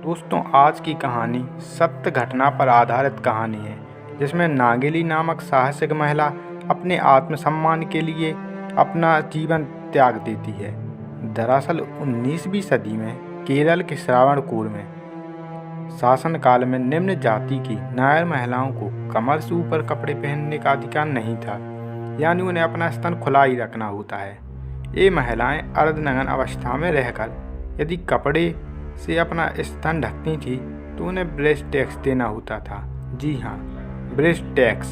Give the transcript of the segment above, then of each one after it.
दोस्तों, आज की कहानी सत्य घटना पर आधारित कहानी है, जिसमें नागेली नामक साहसिक महिला अपने आत्मसम्मान के लिए अपना जीवन त्याग देती है। दरअसल 19वीं सदी में केरल के श्रावणकोर में शासनकाल में निम्न जाति की नायर महिलाओं को कमर से ऊपर कपड़े पहनने का अधिकार नहीं था, यानी उन्हें अपना स्तन खुला ही रखना होता है। ये महिलाएं अर्धनग्न अवस्था में रहकर यदि कपड़े से अपना स्तन ढकती थी तो उन्हें ब्रेस्ट टैक्स देना होता था। जी हाँ, ब्रेस्ट टैक्स,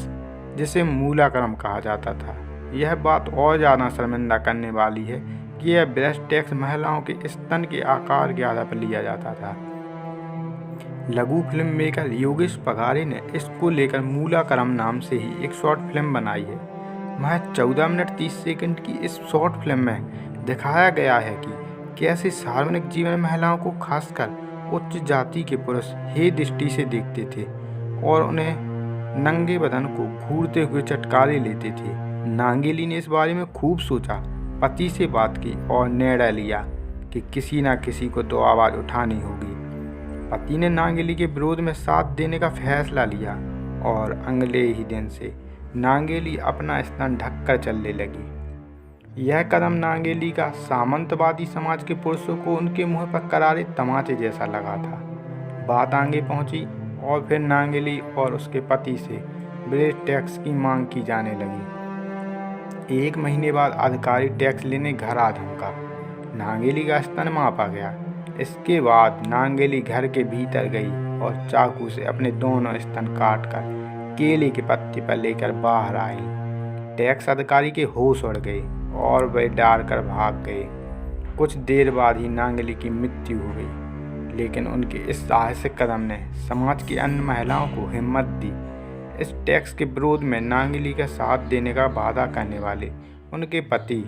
जिसे मूलाक्रम कहा जाता था। यह बात और ज़्यादा शर्मिंदा करने वाली है कि यह ब्रेस्ट टैक्स महिलाओं के स्तन के आकार के आधार पर लिया जाता था। लघु फिल्म मेकर योगेश पघारे ने इसको लेकर मूलाक्रम नाम से ही एक शॉर्ट फिल्म बनाई है। महज 14 मिनट 30 सेकंड की इस शॉर्ट फिल्म में दिखाया गया है कि कैसे सार्वजनिक जीवन महिलाओं को खासकर उच्च जाति के पुरुष हे दृष्टि से देखते थे और उन्हें नंगे बदन को घूरते हुए चटकारे लेते थे। नागेली ने इस बारे में खूब सोचा, पति से बात की और निर्णय लिया कि किसी न किसी को तो आवाज़ उठानी होगी। पति ने नागेली के विरोध में साथ देने का फैसला लिया और अगले ही दिन से नागेली अपना स्तन ढककर चलने लगी। यह कदम नागेली का सामंतवादी समाज के पुरुषों को उनके मुंह पर करारे तमाचे जैसा लगा था। बात आगे पहुंची और फिर नागेली और उसके पति से ब्रेस्ट टैक्स की मांग की जाने लगी। 1 महीने बाद अधिकारी टैक्स लेने घर आ धमका। नागेली का स्तन मापा गया। इसके बाद नागेली घर के भीतर गई और चाकू से अपने दोनों स्तन काटकर केले के पत्ते पर लेकर बाहर आई। टैक्स अधिकारी के होश उड़ गए और वे डर कर भाग गए। कुछ देर बाद ही नागेली की मृत्यु हो गई, लेकिन उनके इस साहसिक कदम ने समाज की अन्य महिलाओं को हिम्मत दी। इस टैक्स के विरोध में नागेली का साथ देने का वादा करने वाले उनके पति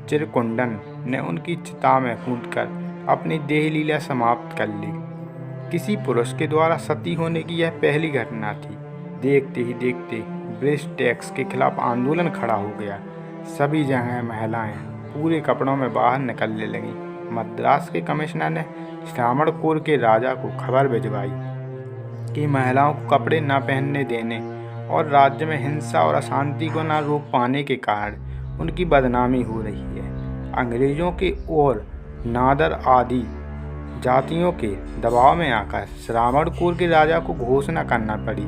चिरकुंडन ने उनकी चिता में कूदकर अपनी देह लीला समाप्त कर ली। किसी पुरुष के द्वारा सती होने की यह पहली घटना थी। देखते ही देखते ब्रेस्ट टैक्स के खिलाफ आंदोलन खड़ा हो गया। सभी जगह महिलाएं पूरे कपड़ों में बाहर निकलने लगीं। मद्रास के कमिश्नर ने श्रावणकोर के राजा को खबर भिजवाई कि महिलाओं को कपड़े न पहनने देने और राज्य में हिंसा और अशांति को न रोक पाने के कारण उनकी बदनामी हो रही है। अंग्रेजों के और नादर आदि जातियों के दबाव में आकर श्रावणकोर के राजा को घोषणा करना पड़ी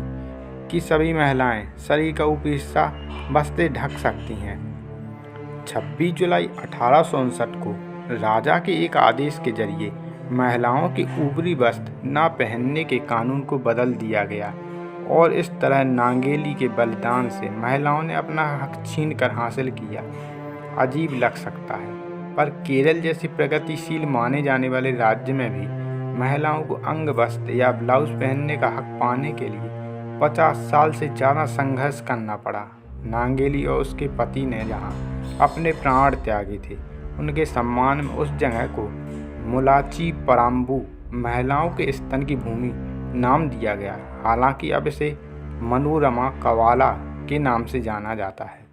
कि सभी महिलाएं शरीर का ऊपरी हिस्सा बस्ते ढक सकती हैं। 26 जुलाई 1859 को राजा के एक आदेश के जरिए महिलाओं के ऊपरी वस्त्र न पहनने के कानून को बदल दिया गया और इस तरह नागेली के बलिदान से महिलाओं ने अपना हक छीन कर हासिल किया। अजीब लग सकता है, पर केरल जैसे प्रगतिशील माने जाने वाले राज्य में भी महिलाओं को अंग वस्त्र या ब्लाउज पहनने का हक पाने के लिए 50 साल से ज़्यादा संघर्ष करना पड़ा। नागेली और उसके पति ने जहाँ अपने प्राण त्यागे थे, उनके सम्मान में उस जगह को मुलाची पराम्बू, महिलाओं के स्तन की भूमि, नाम दिया गया। हालांकि अब इसे मनोरमा कवाला के नाम से जाना जाता है।